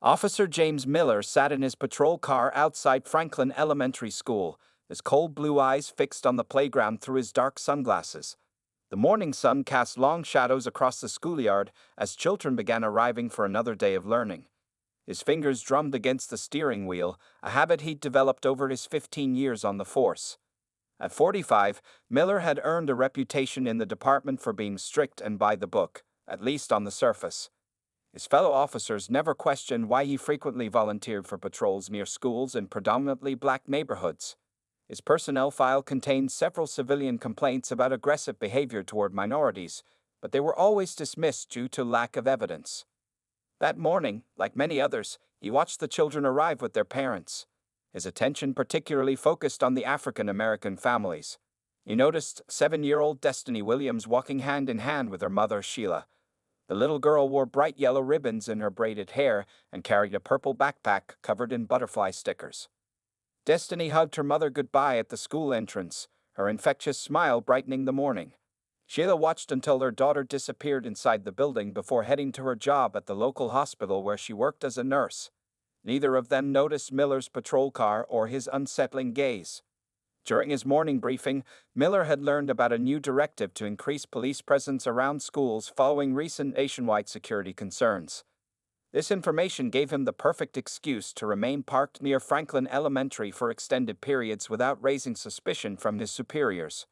Officer James Miller sat in his patrol car outside Franklin Elementary School, his cold blue eyes fixed on the playground through his dark sunglasses. The morning sun cast long shadows across the schoolyard as children began arriving for another day of learning. His fingers drummed against the steering wheel, a habit he'd developed over his 15 years on the force. At 45, Miller had earned a reputation in the department for being strict and by the book, at least on the surface. His fellow officers never questioned why he frequently volunteered for patrols near schools in predominantly black neighborhoods. His personnel file contained several civilian complaints about aggressive behavior toward minorities, but they were always dismissed due to lack of evidence. That morning, like many others, he watched the children arrive with their parents. His attention particularly focused on the African American families. He noticed 7-year-old Destiny Williams walking hand in hand with her mother, Sheila. The little girl wore bright yellow ribbons in her braided hair and carried a purple backpack covered in butterfly stickers. Destiny hugged her mother goodbye at the school entrance, her infectious smile brightening the morning. Sheila watched until her daughter disappeared inside the building before heading to her job at the local hospital where she worked as a nurse. Neither of them noticed Miller's patrol car or his unsettling gaze. During his morning briefing, Miller had learned about a new directive to increase police presence around schools following recent nationwide security concerns. This information gave him the perfect excuse to remain parked near Franklin Elementary for extended periods without raising suspicion from his superiors.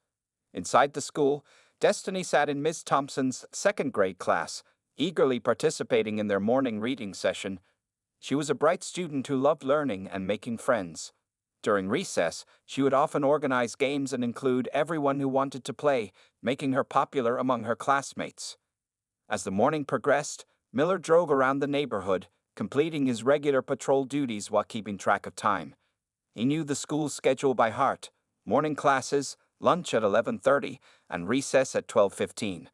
Inside the school, Destiny sat in Ms. Thompson's second-grade class, eagerly participating in their morning reading session. She was a bright student who loved learning and making friends. During recess, she would often organize games and include everyone who wanted to play, making her popular among her classmates. As the morning progressed, Miller drove around the neighborhood, completing his regular patrol duties while keeping track of time. He knew the school's schedule by heart: morning classes, lunch at 11:30, and recess at 12:15.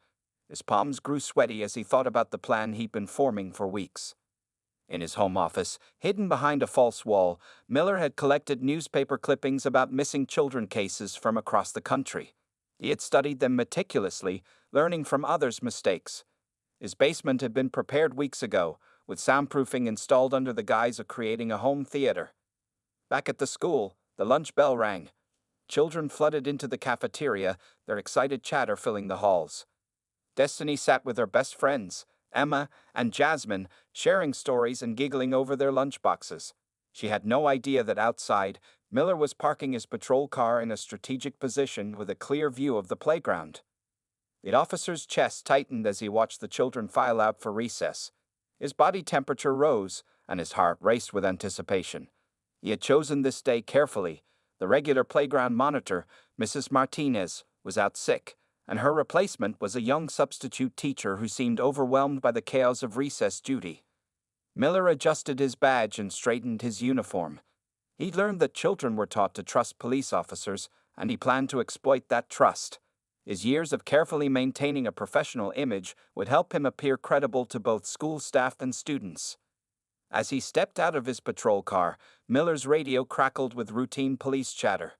His palms grew sweaty as he thought about the plan he'd been forming for weeks. In his home office, hidden behind a false wall, Miller had collected newspaper clippings about missing children cases from across the country. He had studied them meticulously, learning from others' mistakes. His basement had been prepared weeks ago, with soundproofing installed under the guise of creating a home theater. Back at the school, the lunch bell rang. Children flooded into the cafeteria, their excited chatter filling the halls. Destiny sat with her best friends, Emma and Jasmine, sharing stories and giggling over their lunchboxes. She had no idea that outside, Miller was parking his patrol car in a strategic position with a clear view of the playground. The officer's chest tightened as he watched the children file out for recess. His body temperature rose, and his heart raced with anticipation. He had chosen this day carefully. The regular playground monitor, Mrs. Martinez, was out sick, and her replacement was a young substitute teacher who seemed overwhelmed by the chaos of recess duty. Miller adjusted his badge and straightened his uniform. He'd learned that children were taught to trust police officers, and he planned to exploit that trust. His years of carefully maintaining a professional image would help him appear credible to both school staff and students. As he stepped out of his patrol car, Miller's radio crackled with routine police chatter.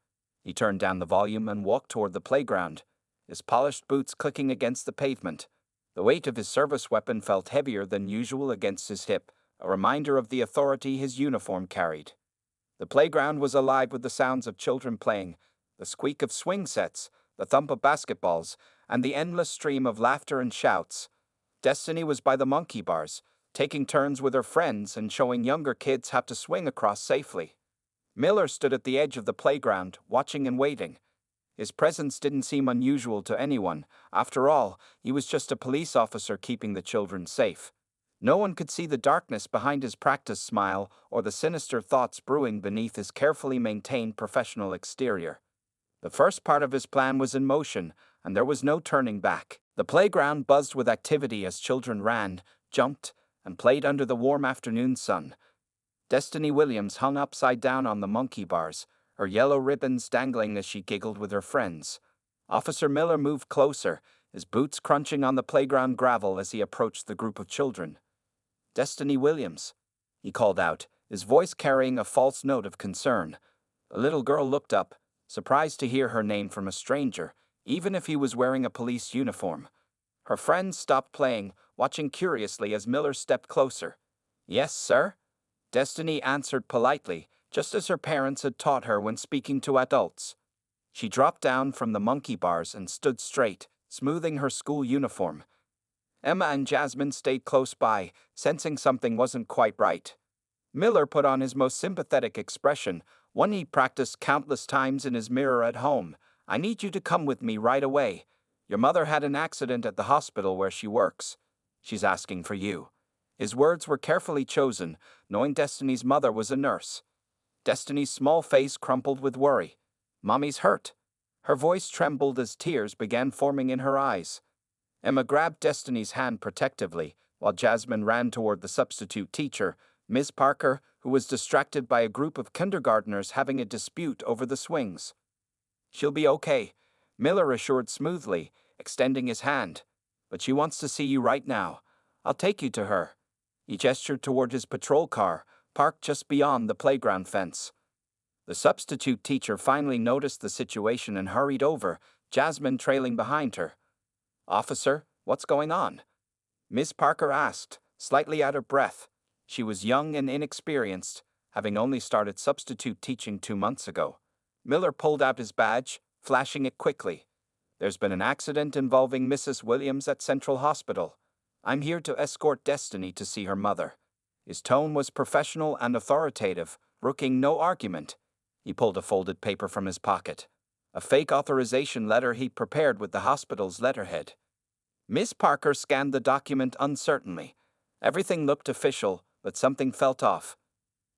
He turned down the volume and walked toward the playground, his polished boots clicking against the pavement. The weight of his service weapon felt heavier than usual against his hip, a reminder of the authority his uniform carried. The playground was alive with the sounds of children playing, the squeak of swing sets, the thump of basketballs, and the endless stream of laughter and shouts. Destiny was by the monkey bars, taking turns with her friends and showing younger kids how to swing across safely. Miller stood at the edge of the playground, watching and waiting. His presence didn't seem unusual to anyone. After all, he was just a police officer keeping the children safe. No one could see the darkness behind his practiced smile or the sinister thoughts brewing beneath his carefully maintained professional exterior. The first part of his plan was in motion, and there was no turning back. The playground buzzed with activity as children ran, jumped, and played under the warm afternoon sun. Destiny Williams hung upside down on the monkey bars, her yellow ribbons dangling as she giggled with her friends. Officer Miller moved closer, his boots crunching on the playground gravel as he approached the group of children. "Destiny Williams," he called out, his voice carrying a false note of concern. The little girl looked up, surprised to hear her name from a stranger, even if he was wearing a police uniform. Her friends stopped playing, watching curiously as Miller stepped closer. "Yes, sir?" Destiny answered politely, just as her parents had taught her when speaking to adults. She dropped down from the monkey bars and stood straight, smoothing her school uniform. Emma and Jasmine stayed close by, sensing something wasn't quite right. Miller put on his most sympathetic expression, one he practiced countless times in his mirror at home. "I need you to come with me right away. Your mother had an accident at the hospital where she works. She's asking for you." His words were carefully chosen, knowing Destiny's mother was a nurse. Destiny's small face crumpled with worry. "Mommy's hurt." Her voice trembled as tears began forming in her eyes. Emma grabbed Destiny's hand protectively, while Jasmine ran toward the substitute teacher, Miss Parker, who was distracted by a group of kindergartners having a dispute over the swings. "She'll be okay," Miller assured smoothly, extending his hand. "But she wants to see you right now. I'll take you to her." He gestured toward his patrol car, parked just beyond the playground fence. The substitute teacher finally noticed the situation and hurried over, Jasmine trailing behind her. "Officer, what's going on?" Miss Parker asked, slightly out of breath. She was young and inexperienced, having only started substitute teaching 2 months ago. Miller pulled out his badge, flashing it quickly. "There's been an accident involving Mrs. Williams at Central Hospital. I'm here to escort Destiny to see her mother." His tone was professional and authoritative, brooking no argument. He pulled a folded paper from his pocket. A fake authorization letter he'd prepared with the hospital's letterhead. Miss Parker scanned the document uncertainly. Everything looked official, but something felt off.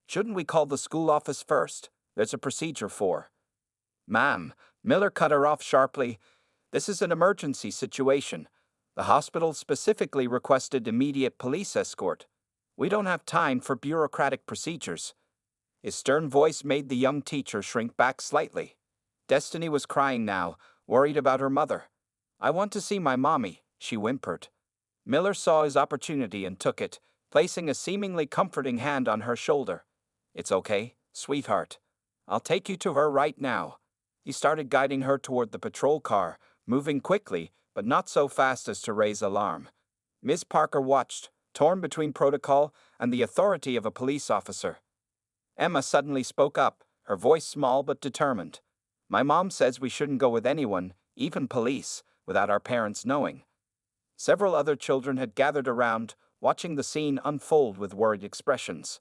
"Shouldn't we call the school office first? There's a procedure for—" "Ma'am," Miller cut her off sharply, "this is an emergency situation. The hospital specifically requested immediate police escort. We don't have time for bureaucratic procedures." His stern voice made the young teacher shrink back slightly. Destiny was crying now, worried about her mother. "I want to see my mommy," she whimpered. Miller saw his opportunity and took it, placing a seemingly comforting hand on her shoulder. "It's okay, sweetheart. I'll take you to her right now." He started guiding her toward the patrol car, moving quickly, but not so fast as to raise alarm. Miss Parker watched, torn between protocol and the authority of a police officer. Emma suddenly spoke up, her voice small but determined. "My mom says we shouldn't go with anyone, even police, without our parents knowing." Several other children had gathered around, watching the scene unfold with worried expressions.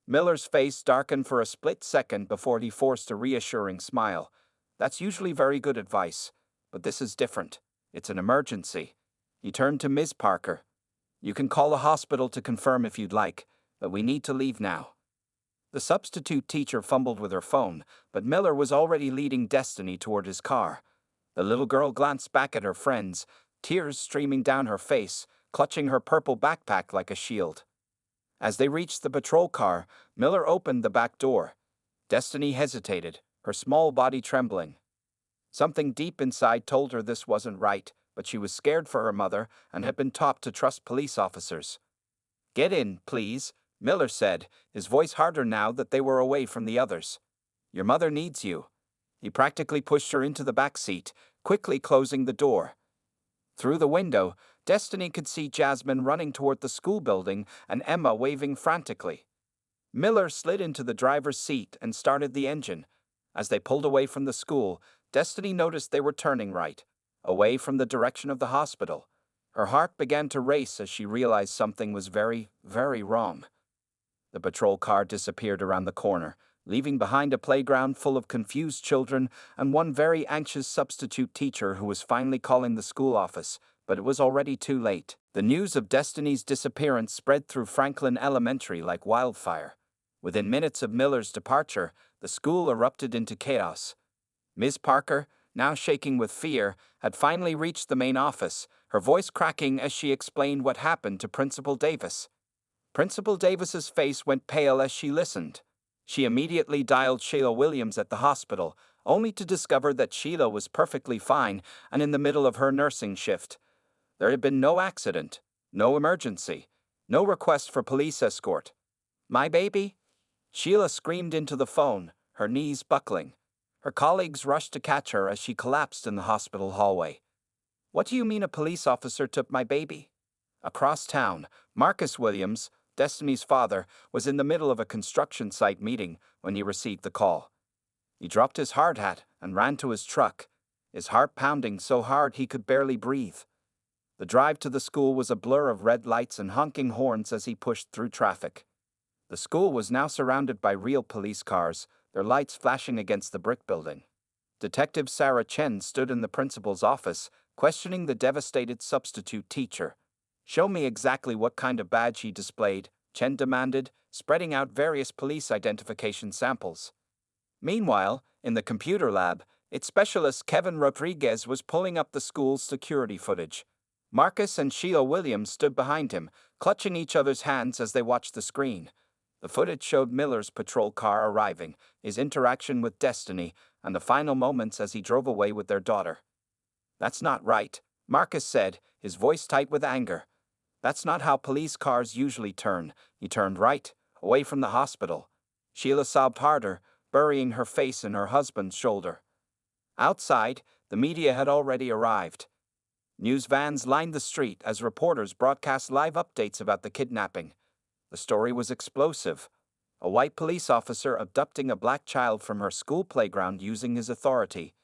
Miller's face darkened for a split second before he forced a reassuring smile. "That's usually very good advice, but this is different. It's an emergency." He turned to Ms. Parker. "You can call a hospital to confirm if you'd like, but we need to leave now." The substitute teacher fumbled with her phone, but Miller was already leading Destiny toward his car. The little girl glanced back at her friends, tears streaming down her face, clutching her purple backpack like a shield. As they reached the patrol car, Miller opened the back door. Destiny hesitated, her small body trembling. Something deep inside told her this wasn't right, but she was scared for her mother and had been taught to trust police officers. "Get in, please," Miller said, his voice harder now that they were away from the others. "Your mother needs you." He practically pushed her into the back seat, quickly closing the door. Through the window, Destiny could see Jasmine running toward the school building and Emma waving frantically. Miller slid into the driver's seat and started the engine. As they pulled away from the school, Destiny noticed they were turning right, away from the direction of the hospital. Her heart began to race as she realized something was very, very wrong. The patrol car disappeared around the corner, leaving behind a playground full of confused children and one very anxious substitute teacher who was finally calling the school office, but it was already too late. The news of Destiny's disappearance spread through Franklin Elementary like wildfire. Within minutes of Miller's departure, the school erupted into chaos. Ms. Parker, now shaking with fear, had finally reached the main office, her voice cracking as she explained what happened to Principal Davis. Principal Davis's face went pale as she listened. She immediately dialed Sheila Williams at the hospital, only to discover that Sheila was perfectly fine and in the middle of her nursing shift. There had been no accident, no emergency, no request for police escort. "My baby?" Sheila screamed into the phone, her knees buckling. Her colleagues rushed to catch her as she collapsed in the hospital hallway. "What do you mean a police officer took my baby?" Across town, Marcus Williams, Destiny's father, was in the middle of a construction site meeting when he received the call. He dropped his hard hat and ran to his truck, his heart pounding so hard he could barely breathe. The drive to the school was a blur of red lights and honking horns as he pushed through traffic. The school was now surrounded by real police cars, their lights flashing against the brick building. Detective Sarah Chen stood in the principal's office, questioning the devastated substitute teacher. "Show me exactly what kind of badge he displayed," Chen demanded, spreading out various police identification samples. Meanwhile, in the computer lab, its specialist Kevin Rodriguez was pulling up the school's security footage. Marcus and Sheila Williams stood behind him, clutching each other's hands as they watched the screen. The footage showed Miller's patrol car arriving, his interaction with Destiny, and the final moments as he drove away with their daughter. "That's not right," Marcus said, his voice tight with anger. "That's not how police cars usually turn." He turned right, away from the hospital. Sheila sobbed harder, burying her face in her husband's shoulder. Outside, the media had already arrived. News vans lined the street as reporters broadcast live updates about the kidnapping. The story was explosive. A white police officer abducting a black child from her school playground using his authority.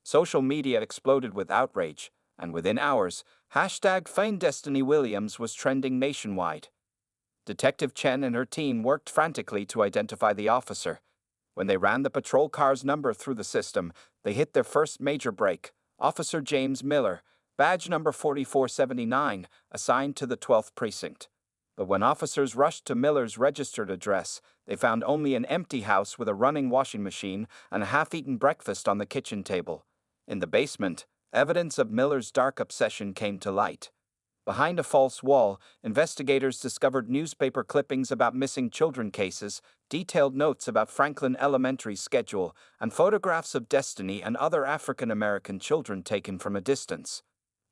Social media exploded with outrage, and within hours, #FindDestinyWilliams was trending nationwide. Detective Chen and her team worked frantically to identify the officer. When they ran the patrol car's number through the system, they hit their first major break: Officer James Miller, badge number 4479, assigned to the 12th Precinct. But when officers rushed to Miller's registered address, they found only an empty house with a running washing machine and a half-eaten breakfast on the kitchen table. In the basement, evidence of Miller's dark obsession came to light. Behind a false wall, investigators discovered newspaper clippings about missing children cases, detailed notes about Franklin Elementary's schedule, and photographs of Destiny and other African American children taken from a distance.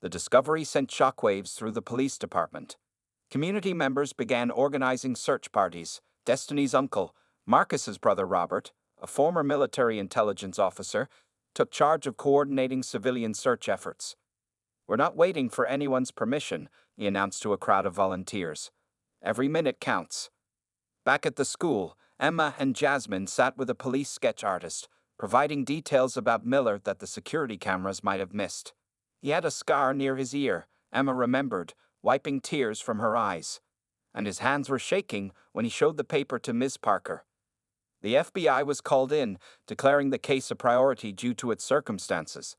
The discovery sent shockwaves through the police department. Community members began organizing search parties. Destiny's uncle, Marcus's brother Robert, a former military intelligence officer, took charge of coordinating civilian search efforts. "We're not waiting for anyone's permission," he announced to a crowd of volunteers. "Every minute counts." Back at the school, Emma and Jasmine sat with a police sketch artist, providing details about Miller that the security cameras might have missed. He had a scar near his ear, Emma remembered, wiping tears from her eyes. And his hands were shaking when he showed the paper to Ms. Parker. The FBI was called in, declaring the case a priority due to its circumstances.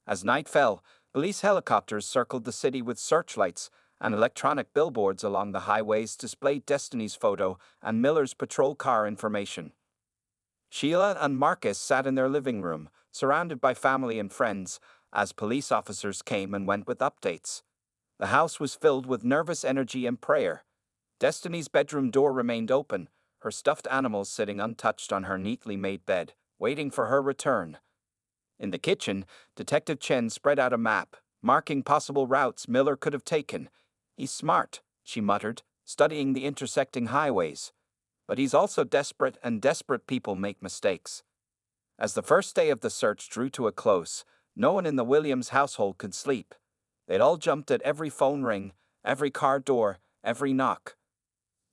As night fell, police helicopters circled the city with searchlights, and electronic billboards along the highways displayed Destiny's photo and Miller's patrol car information. Sheila and Marcus sat in their living room, surrounded by family and friends, as police officers came and went with updates. The house was filled with nervous energy and prayer. Destiny's bedroom door remained open, her stuffed animals sitting untouched on her neatly made bed, waiting for her return. In the kitchen, Detective Chen spread out a map, marking possible routes Miller could have taken. "He's smart," she muttered, studying the intersecting highways. "But he's also desperate, and desperate people make mistakes." As the first day of the search drew to a close, no one in the Williams household could sleep. They'd all jumped at every phone ring, every car door, every knock.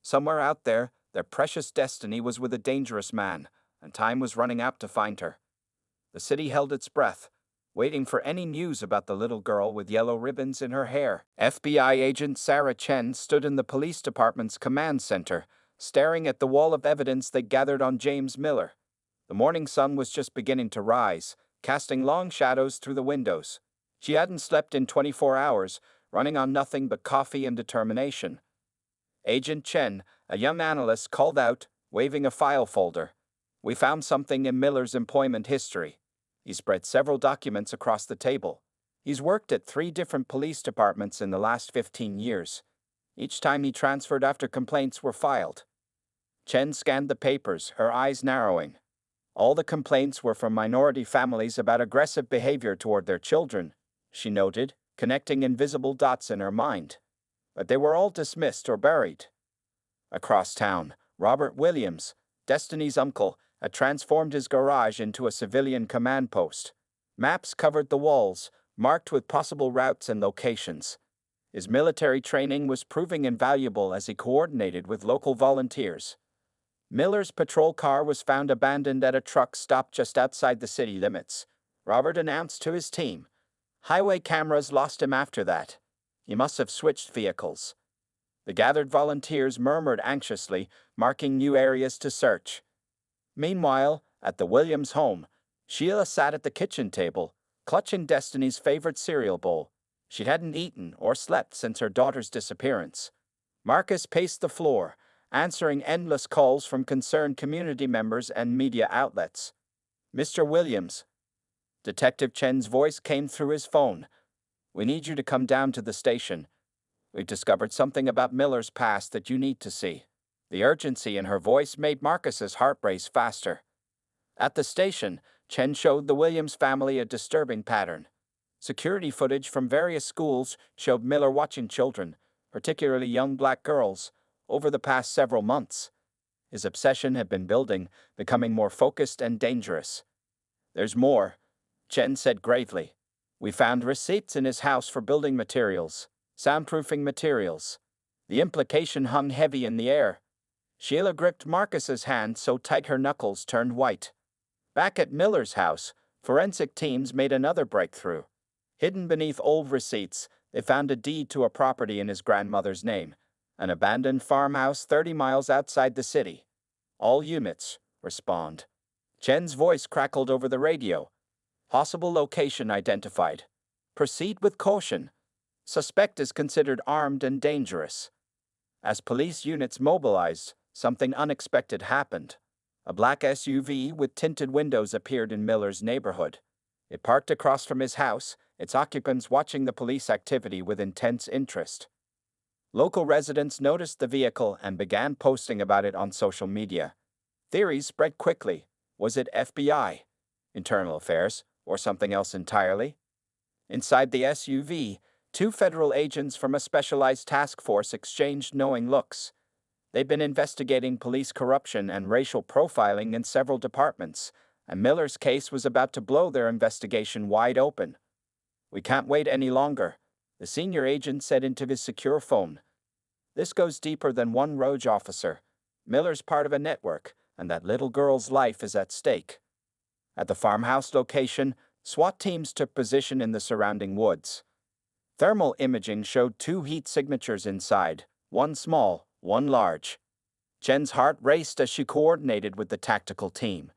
Somewhere out there, their precious Destiny was with a dangerous man, and time was running out to find her. The city held its breath, waiting for any news about the little girl with yellow ribbons in her hair. FBI agent Sarah Chen stood in the police department's command center, staring at the wall of evidence they gathered on James Miller. The morning sun was just beginning to rise, casting long shadows through the windows. She hadn't slept in 24 hours, running on nothing but coffee and determination. Agent Chen, a young analyst, called out, waving a file folder. "We found something in Miller's employment history." He spread several documents across the table. He's worked at 3 different police departments in the last 15 years. Each time he transferred after complaints were filed. Chen scanned the papers, her eyes narrowing. All the complaints were from minority families about aggressive behavior toward their children, she noted, connecting invisible dots in her mind. But they were all dismissed or buried. Across town, Robert Williams, Destiny's uncle, had transformed his garage into a civilian command post. Maps covered the walls, marked with possible routes and locations. His military training was proving invaluable as he coordinated with local volunteers. Miller's patrol car was found abandoned at a truck stop just outside the city limits. Robert announced to his team. Highway cameras lost him after that. He must have switched vehicles. The gathered volunteers murmured anxiously, marking new areas to search. Meanwhile, at the Williams home, Sheila sat at the kitchen table, clutching Destiny's favorite cereal bowl. She hadn't eaten or slept since her daughter's disappearance. Marcus paced the floor, answering endless calls from concerned community members and media outlets. "Mr. Williams." Detective Chen's voice came through his phone. "We need you to come down to the station. We've discovered something about Miller's past that you need to see." The urgency in her voice made Marcus's heart race faster. At the station, Chen showed the Williams family a disturbing pattern. Security footage from various schools showed Miller watching children, particularly young black girls, over the past several months. His obsession had been building, becoming more focused and dangerous. "There's more," Chen said gravely. "We found receipts in his house for building materials, soundproofing materials." The implication hung heavy in the air. Sheila gripped Marcus's hand so tight her knuckles turned white. Back at Miller's house, forensic teams made another breakthrough. Hidden beneath old receipts, they found a deed to a property in his grandmother's name, an abandoned farmhouse 30 miles outside the city. "All units, respond." Chen's voice crackled over the radio. "Possible location identified. Proceed with caution. Suspect is considered armed and dangerous." As police units mobilized, something unexpected happened. A black SUV with tinted windows appeared in Miller's neighborhood. It parked across from his house, its occupants watching the police activity with intense interest. Local residents noticed the vehicle and began posting about it on social media. Theories spread quickly. Was it FBI, Internal Affairs, or something else entirely? Inside the SUV, 2 federal agents from a specialized task force exchanged knowing looks. They'd been investigating police corruption and racial profiling in several departments, and Miller's case was about to blow their investigation wide open. "We can't wait any longer," the senior agent said into his secure phone. "This goes deeper than one rogue officer. Miller's part of a network, and that little girl's life is at stake." At the farmhouse location, SWAT teams took position in the surrounding woods. Thermal imaging showed 2 heat signatures inside, one small, one large. Chen's heart raced as she coordinated with the tactical team.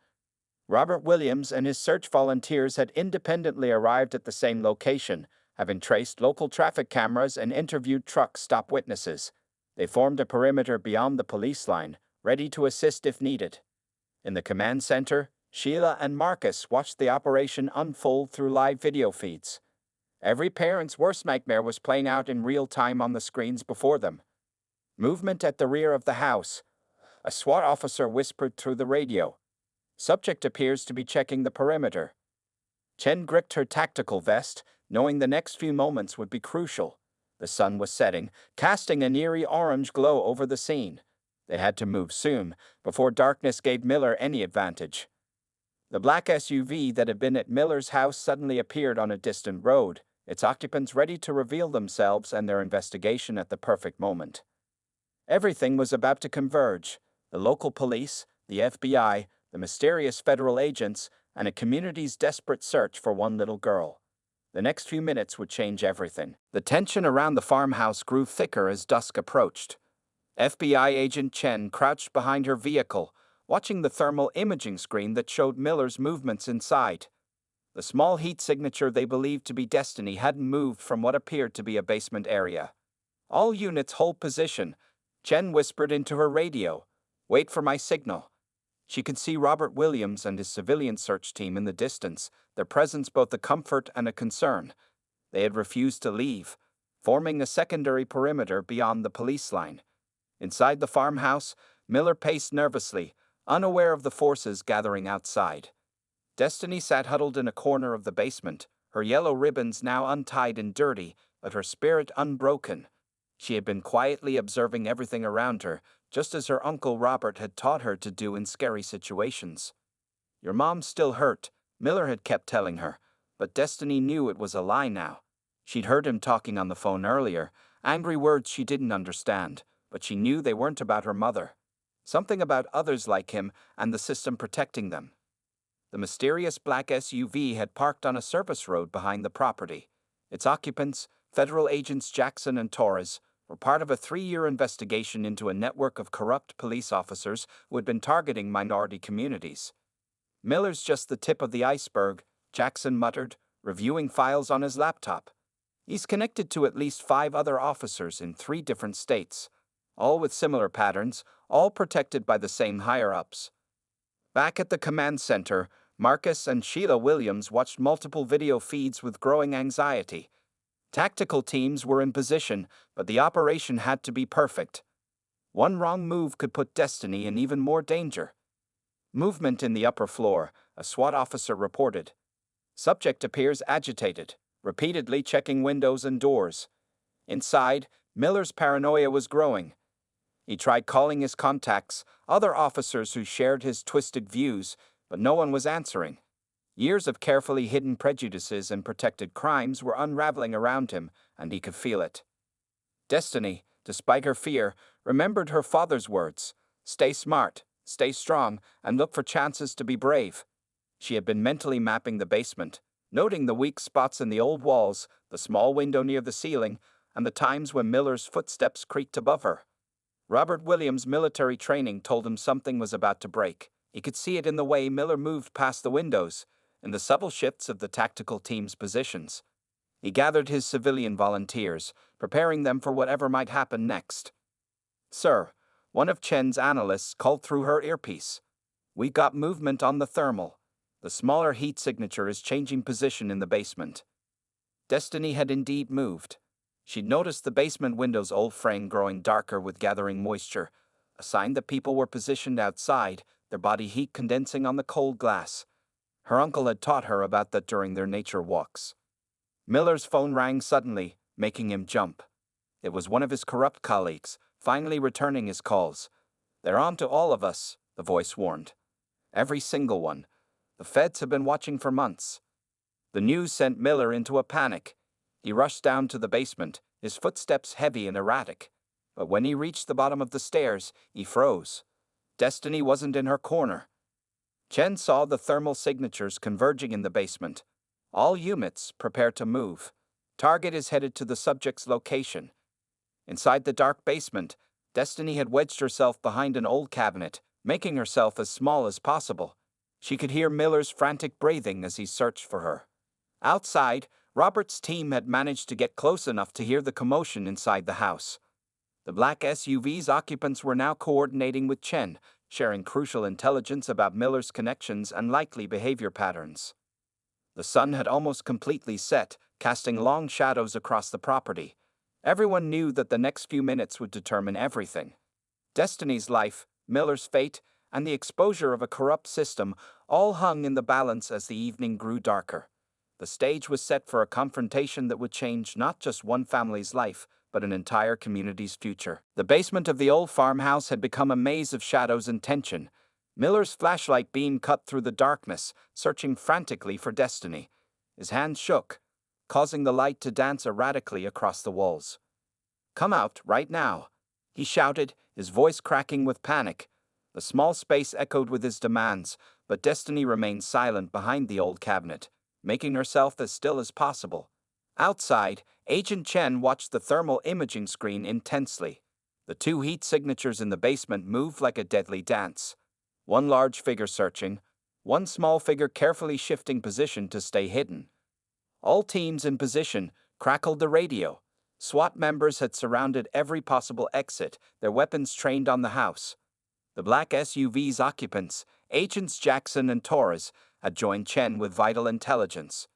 Robert Williams and his search volunteers had independently arrived at the same location, having traced local traffic cameras and interviewed truck stop witnesses. They formed a perimeter beyond the police line, ready to assist if needed. In the command center, Sheila and Marcus watched the operation unfold through live video feeds. Every parent's worst nightmare was playing out in real time on the screens before them. Movement at the rear of the house. A SWAT officer whispered through the radio. "Subject appears to be checking the perimeter." Chen gripped her tactical vest, knowing the next few moments would be crucial. The sun was setting, casting an eerie orange glow over the scene. They had to move soon, before darkness gave Miller any advantage. The black SUV that had been at Miller's house suddenly appeared on a distant road, its occupants ready to reveal themselves and their investigation at the perfect moment. Everything was about to converge: the local police, the FBI, the mysterious federal agents, and a community's desperate search for one little girl. The next few minutes would change everything. The tension around the farmhouse grew thicker as dusk approached. FBI agent Chen crouched behind her vehicle, watching the thermal imaging screen that showed Miller's movements inside. The small heat signature they believed to be Destiny hadn't moved from what appeared to be a basement area. "All units hold position," Chen whispered into her radio. "Wait for my signal." She could see Robert Williams and his civilian search team in the distance, their presence both a comfort and a concern. They had refused to leave, forming a secondary perimeter beyond the police line. Inside the farmhouse, Miller paced nervously, unaware of the forces gathering outside. Destiny sat huddled in a corner of the basement, her yellow ribbons now untied and dirty, but her spirit unbroken. She had been quietly observing everything around her, just as her Uncle Robert had taught her to do in scary situations. "Your mom's still hurt," Miller had kept telling her, but Destiny knew it was a lie now. She'd heard him talking on the phone earlier, Angry words she didn't understand, but she knew they weren't about her mother. Something about others like him and the system protecting them. The mysterious black SUV had parked on a service road behind the property. Its occupants, federal agents Jackson and Torres, were part of a 3-year investigation into a network of corrupt police officers who had been targeting minority communities. "Miller's just the tip of the iceberg," Jackson muttered, reviewing files on his laptop. "He's connected to at least 5 other officers in 3 different states, all with similar patterns, all protected by the same higher-ups." Back at the command center, Marcus and Sheila Williams watched multiple video feeds with growing anxiety. Tactical teams were in position, but the operation had to be perfect. One wrong move could put Destiny in even more danger. "Movement in the upper floor," a SWAT officer reported. "Subject appears agitated, repeatedly checking windows and doors." Inside, Miller's paranoia was growing. He tried calling his contacts, other officers who shared his twisted views, but no one was answering. Years of carefully hidden prejudices and protected crimes were unraveling around him, and he could feel it. Destiny, despite her fear, remembered her father's words: "Stay smart, stay strong, and look for chances to be brave." She had been mentally mapping the basement, noting the weak spots in the old walls, the small window near the ceiling, and the times when Miller's footsteps creaked above her. Robert Williams' military training told him something was about to break. He could see it in the way Miller moved past the windows, in the subtle shifts of the tactical team's positions. He gathered his civilian volunteers, preparing them for whatever might happen next. "Sir," one of Chen's analysts called through her earpiece, "we got movement on the thermal. The smaller heat signature is changing position in the basement." Destiny had indeed moved. She'd noticed the basement window's old frame growing darker with gathering moisture, a sign that people were positioned outside, their body heat condensing on the cold glass. Her uncle had taught her about that during their nature walks. Miller's phone rang suddenly, making him jump. It was one of his corrupt colleagues, finally returning his calls. "They're on to all of us," the voice warned. "Every single one. The feds have been watching for months." The news sent Miller into a panic. He rushed down to the basement, his footsteps heavy and erratic. But when he reached the bottom of the stairs, he froze. Destiny wasn't in her corner. Chen saw the thermal signatures converging in the basement. "All units, prepare to move. Target is headed to the subject's location." Inside the dark basement, Destiny had wedged herself behind an old cabinet, making herself as small as possible. She could hear Miller's frantic breathing as he searched for her. Outside, Robert's team had managed to get close enough to hear the commotion inside the house. The black SUV's occupants were now coordinating with Chen, sharing crucial intelligence about Miller's connections and likely behavior patterns. The sun had almost completely set, casting long shadows across the property. Everyone knew that the next few minutes would determine everything. Destiny's life, Miller's fate, and the exposure of a corrupt system all hung in the balance as the evening grew darker. The stage was set for a confrontation that would change not just one family's life, but an entire community's future. The basement of the old farmhouse had become a maze of shadows and tension. Miller's flashlight beam cut through the darkness, searching frantically for Destiny. His hand shook, causing the light to dance erratically across the walls. "Come out, right now," he shouted, his voice cracking with panic. The small space echoed with his demands, but Destiny remained silent behind the old cabinet, making herself as still as possible. Outside, Agent Chen watched the thermal imaging screen intensely. The 2 heat signatures in the basement moved like a deadly dance. One large figure searching, one small figure carefully shifting position to stay hidden. All teams in position, crackled the radio. SWAT members had surrounded every possible exit, their weapons trained on the house. The black SUV's occupants, Agents Jackson and Torres, had joined Chen with vital intelligence.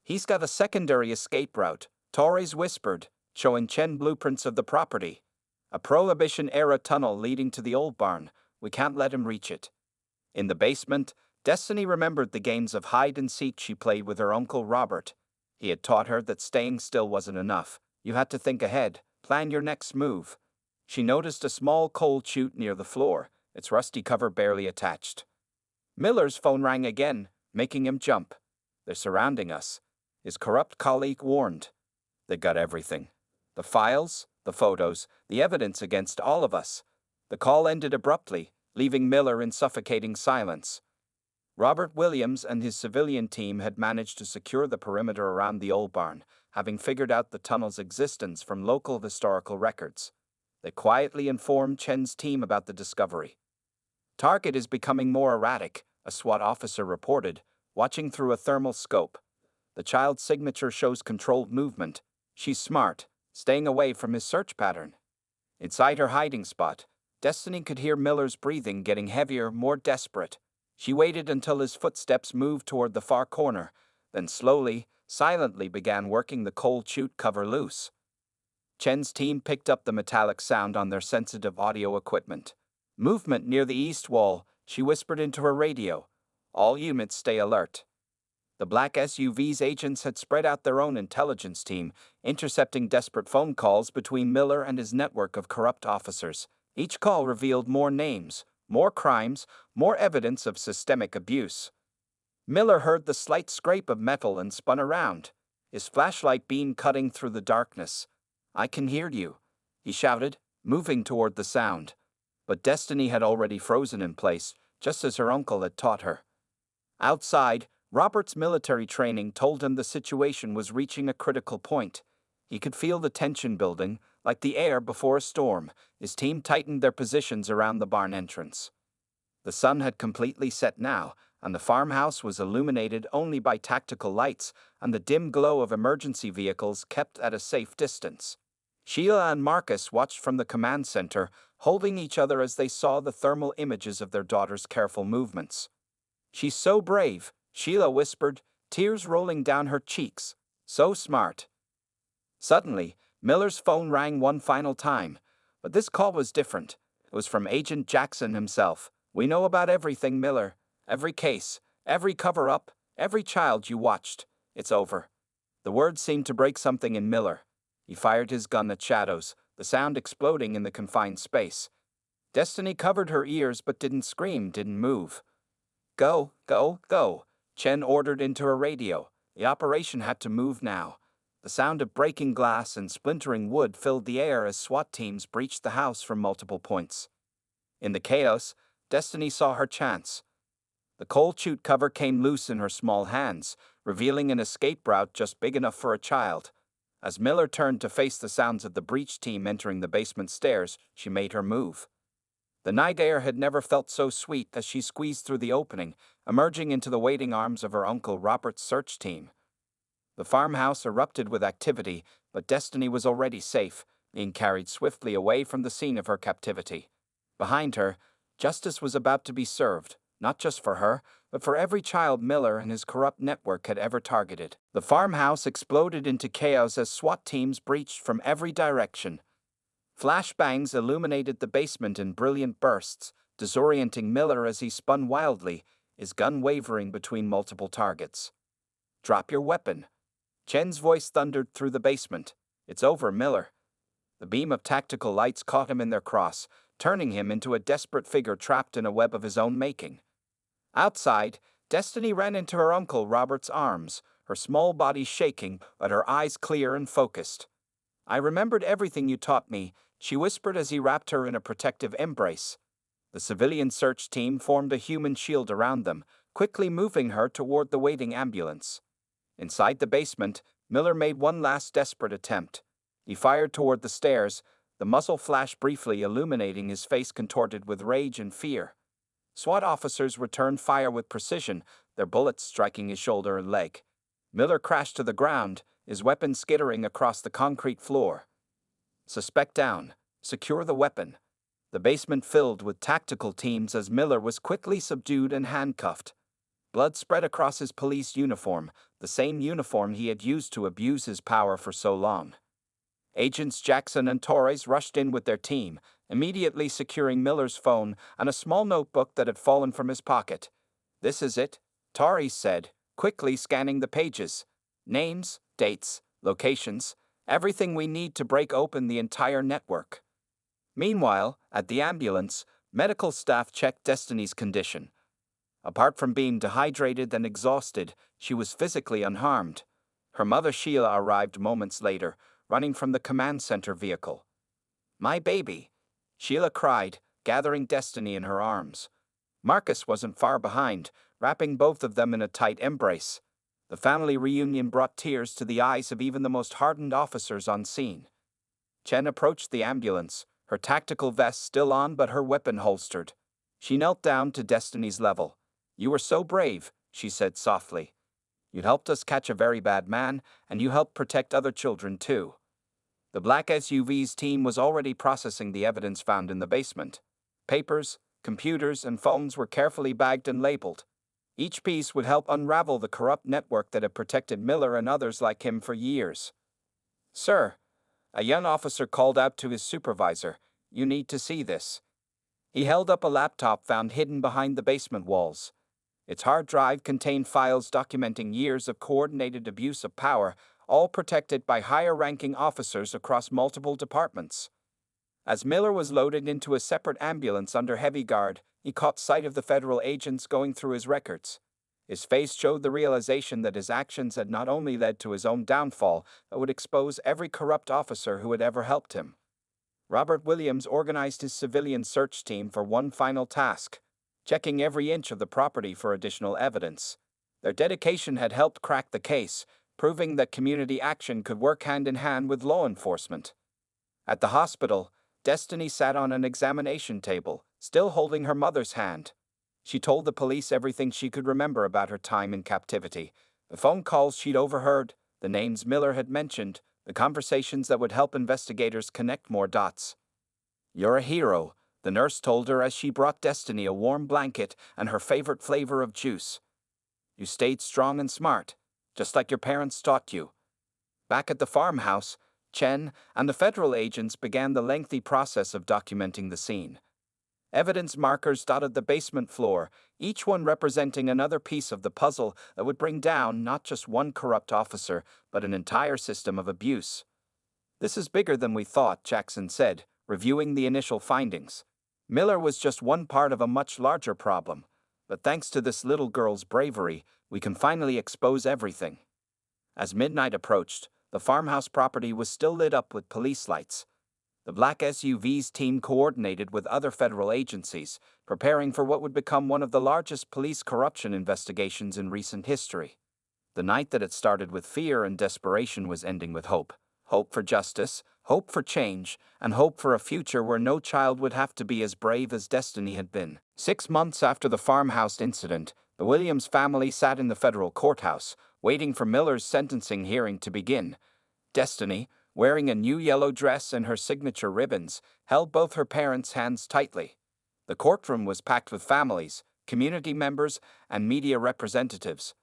"He's got a secondary escape route," Torres whispered, showing Chen blueprints of the property. "A Prohibition-era tunnel leading to the old barn. We can't let him reach it." In the basement, Destiny remembered the games of hide-and-seek she played with her uncle Robert. He had taught her that staying still wasn't enough. You had to think ahead, plan your next move. She noticed a small coal chute near the floor, its rusty cover barely attached. Miller's phone rang again, making him jump. "They're surrounding us," his corrupt colleague warned. "They got everything. The files, the photos, the evidence against all of us. The call ended abruptly, leaving Miller in suffocating silence. Robert Williams and his civilian team had managed to secure the perimeter around the old barn, having figured out the tunnel's existence from local historical records. They quietly informed Chen's team about the discovery. Target is becoming more erratic, a SWAT officer reported, watching through a thermal scope. The child's signature shows controlled movement. She's smart, staying away from his search pattern. Inside her hiding spot, Destiny could hear Miller's breathing getting heavier, more desperate. She waited until his footsteps moved toward the far corner, then slowly, silently began working the cold chute cover loose. Chen's team picked up the metallic sound on their sensitive audio equipment. Movement near the east wall, she whispered into her radio. All units stay alert. The black SUV's agents had spread out their own intelligence team, intercepting desperate phone calls between Miller and his network of corrupt officers. Each call revealed more names, more crimes, more evidence of systemic abuse. Miller heard the slight scrape of metal and spun around, his flashlight beam cutting through the darkness. I can hear you, he shouted, moving toward the sound. But Destiny had already frozen in place, just as her uncle had taught her. Outside, Robert's military training told him the situation was reaching a critical point. He could feel the tension building, like the air before a storm. His team tightened their positions around the barn entrance. The sun had completely set now, and the farmhouse was illuminated only by tactical lights and the dim glow of emergency vehicles kept at a safe distance. Sheila and Marcus watched from the command center, holding each other as they saw the thermal images of their daughter's careful movements. She's so brave, Sheila whispered, tears rolling down her cheeks. So smart. Suddenly, Miller's phone rang one final time, but this call was different. It was from Agent Jackson himself. We know about everything, Miller. Every case, every cover-up, every child you watched. It's over. The words seemed to break something in Miller. He fired his gun at Shadows, the sound exploding in the confined space. Destiny covered her ears but didn't scream, didn't move. Go, go, go, Chen ordered into her radio. The operation had to move now. The sound of breaking glass and splintering wood filled the air as SWAT teams breached the house from multiple points. In the chaos, Destiny saw her chance. The cold chute cover came loose in her small hands, revealing an escape route just big enough for a child. As Miller turned to face the sounds of the breach team entering the basement stairs, she made her move. The night air had never felt so sweet as she squeezed through the opening, emerging into the waiting arms of her uncle Robert's search team. The farmhouse erupted with activity, but Destiny was already safe, being carried swiftly away from the scene of her captivity. Behind her, justice was about to be served, not just for her, but for every child Miller and his corrupt network had ever targeted. The farmhouse exploded into chaos as SWAT teams breached from every direction. Flashbangs illuminated the basement in brilliant bursts, disorienting Miller as he spun wildly, his gun wavering between multiple targets. Drop your weapon. Chen's voice thundered through the basement. It's over, Miller. The beam of tactical lights caught him in their cross, turning him into a desperate figure trapped in a web of his own making. Outside, Destiny ran into her uncle Robert's arms, her small body shaking, but her eyes clear and focused. I remembered everything you taught me, she whispered as he wrapped her in a protective embrace. The civilian search team formed a human shield around them, quickly moving her toward the waiting ambulance. Inside the basement, Miller made one last desperate attempt. He fired toward the stairs, the muzzle flash briefly illuminating his face contorted with rage and fear. SWAT officers returned fire with precision, their bullets striking his shoulder and leg. Miller crashed to the ground, his weapon skittering across the concrete floor. Suspect down. Secure the weapon. The basement filled with tactical teams as Miller was quickly subdued and handcuffed. Blood spread across his police uniform, the same uniform he had used to abuse his power for so long. Agents Jackson and Torres rushed in with their team, immediately securing Miller's phone and a small notebook that had fallen from his pocket. This is it, Torres said, quickly scanning the pages. Names, dates, locations, everything we need to break open the entire network. Meanwhile, at the ambulance, medical staff checked Destiny's condition. Apart from being dehydrated and exhausted, she was physically unharmed. Her mother Sheila arrived moments later, running from the command center vehicle. "My baby," Sheila cried, gathering Destiny in her arms. Marcus wasn't far behind, wrapping both of them in a tight embrace. The family reunion brought tears to the eyes of even the most hardened officers on scene. Chen approached the ambulance, her tactical vest still on but her weapon holstered. She knelt down to Destiny's level. "You were so brave," she said softly. "You helped us catch a very bad man, and you helped protect other children too." The black SUV's team was already processing the evidence found in the basement. Papers, computers, and phones were carefully bagged and labeled. Each piece would help unravel the corrupt network that had protected Miller and others like him for years. "Sir," a young officer called out to his supervisor, "you need to see this." He held up a laptop found hidden behind the basement walls. Its hard drive contained files documenting years of coordinated abuse of power, all protected by higher-ranking officers across multiple departments. As Miller was loaded into a separate ambulance under heavy guard, he caught sight of the federal agents going through his records. His face showed the realization that his actions had not only led to his own downfall, but would expose every corrupt officer who had ever helped him. Robert Williams organized his civilian search team for one final task: checking every inch of the property for additional evidence. Their dedication had helped crack the case, proving that community action could work hand in hand with law enforcement. At the hospital, Destiny sat on an examination table, still holding her mother's hand. She told the police everything she could remember about her time in captivity: the phone calls she'd overheard, the names Miller had mentioned, the conversations that would help investigators connect more dots. "You're a hero," the nurse told her as she brought Destiny a warm blanket and her favorite flavor of juice. "You stayed strong and smart, just like your parents taught you." Back at the farmhouse, Chen and the federal agents began the lengthy process of documenting the scene. Evidence markers dotted the basement floor, each one representing another piece of the puzzle that would bring down not just one corrupt officer, but an entire system of abuse. "This is bigger than we thought," Jackson said, reviewing the initial findings. "Miller was just one part of a much larger problem, but thanks to this little girl's bravery, we can finally expose everything." As midnight approached, the farmhouse property was still lit up with police lights. The black SUV's team coordinated with other federal agencies, preparing for what would become one of the largest police corruption investigations in recent history. The night that had started with fear and desperation was ending with hope. Hope for justice, hope for change, and hope for a future where no child would have to be as brave as Destiny had been. 6 months after the farmhouse incident, the Williams family sat in the federal courthouse, waiting for Miller's sentencing hearing to begin. Destiny, wearing a new yellow dress and her signature ribbons, held both her parents' hands tightly. The courtroom was packed with families, community members, and media representatives.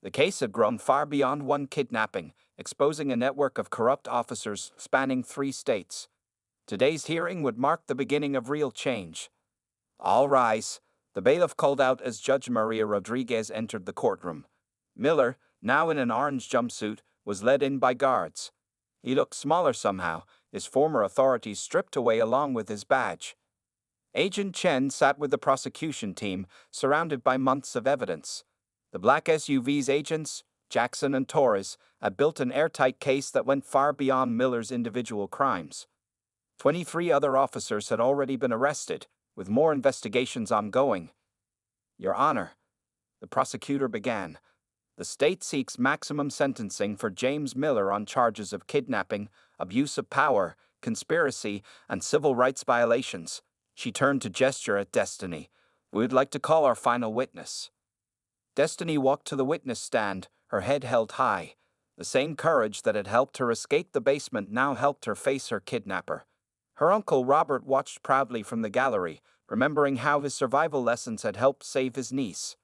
The case had grown far beyond one kidnapping, exposing a network of corrupt officers spanning 3 states. Today's hearing would mark the beginning of real change. "All rise," the bailiff called out as Judge Maria Rodriguez entered the courtroom. Miller, now in an orange jumpsuit, was led in by guards. He looked smaller somehow, his former authority stripped away along with his badge. Agent Chen sat with the prosecution team, surrounded by months of evidence. The black SUV's agents, Jackson and Torres, had built an airtight case that went far beyond Miller's individual crimes. 23 other officers had already been arrested, with more investigations ongoing. "Your Honor," the prosecutor began, "the state seeks maximum sentencing for James Miller on charges of kidnapping, abuse of power, conspiracy, and civil rights violations." She turned to gesture at Destiny. "We would like to call our final witness." Destiny walked to the witness stand, her head held high. The same courage that had helped her escape the basement now helped her face her kidnapper. Her uncle Robert watched proudly from the gallery, remembering how his survival lessons had helped save his niece.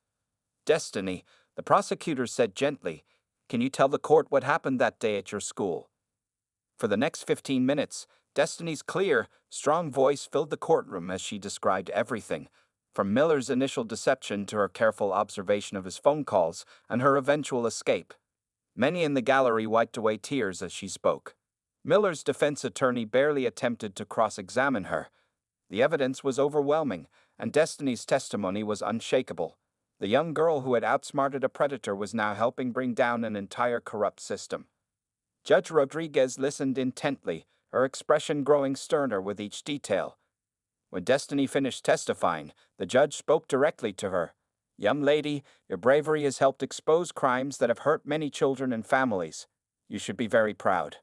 "Destiny," the prosecutor said gently, "can you tell the court what happened that day at your school?" For the next 15 minutes, Destiny's clear, strong voice filled the courtroom as she described everything, from Miller's initial deception to her careful observation of his phone calls and her eventual escape. Many in the gallery wiped away tears as she spoke. Miller's defense attorney barely attempted to cross-examine her. The evidence was overwhelming, and Destiny's testimony was unshakable. The young girl who had outsmarted a predator was now helping bring down an entire corrupt system. Judge Rodriguez listened intently, her expression growing sterner with each detail. When Destiny finished testifying, the judge spoke directly to her. "Young lady, your bravery has helped expose crimes that have hurt many children and families. You should be very proud."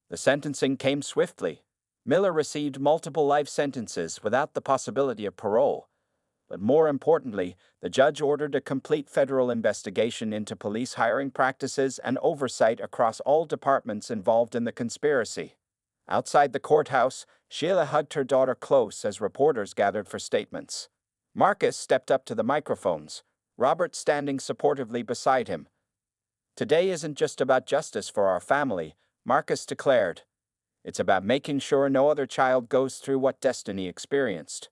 The sentencing came swiftly. Miller received multiple life sentences without the possibility of parole. But more importantly, the judge ordered a complete federal investigation into police hiring practices and oversight across all departments involved in the conspiracy. Outside the courthouse, Sheila hugged her daughter close as reporters gathered for statements. Marcus stepped up to the microphones, Robert standing supportively beside him. "Today isn't just about justice for our family," Marcus declared. "It's about making sure no other child goes through what Destiny experienced.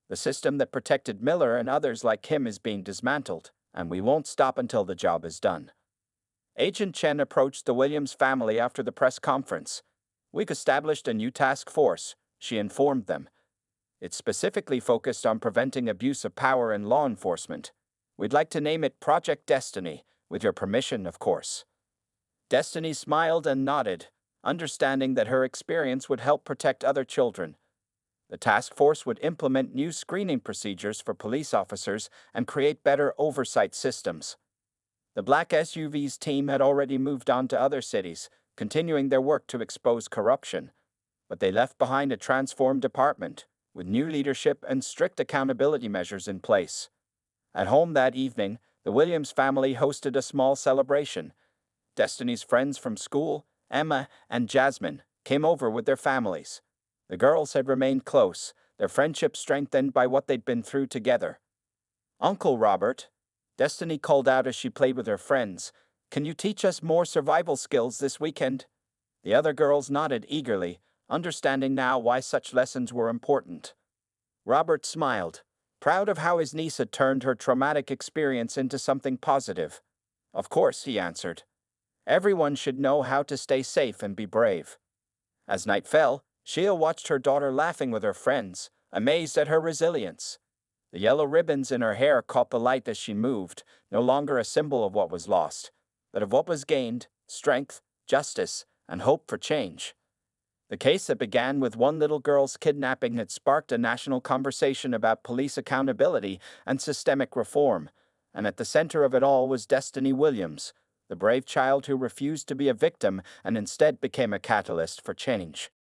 The system that protected Miller and others like him is being dismantled, and we won't stop until the job is done." Agent Chen approached the Williams family after the press conference. "We've established a new task force," she informed them. "It's specifically focused on preventing abuse of power in law enforcement. We'd like to name it Project Destiny, with your permission, of course." Destiny smiled and nodded, understanding that her experience would help protect other children. The task force would implement new screening procedures for police officers and create better oversight systems. The Black SUV's team had already moved on to other cities, continuing their work to expose corruption. But they left behind a transformed department, with new leadership and strict accountability measures in place. At home that evening, the Williams family hosted a small celebration. Destiny's friends from school, Emma and Jasmine, came over with their families. The girls had remained close, their friendship strengthened by what they'd been through together. "Uncle Robert," Destiny called out as she played with her friends, "can you teach us more survival skills this weekend?" The other girls nodded eagerly, understanding now why such lessons were important. Robert smiled, proud of how his niece had turned her traumatic experience into something positive. "Of course," he answered. "Everyone should know how to stay safe and be brave." As night fell, Sheila watched her daughter laughing with her friends, amazed at her resilience. The yellow ribbons in her hair caught the light as she moved, no longer a symbol of what was lost, but of what was gained: strength, justice, and hope for change. The case that began with one little girl's kidnapping had sparked a national conversation about police accountability and systemic reform, and at the center of it all was Destiny Williams, the brave child who refused to be a victim and instead became a catalyst for change.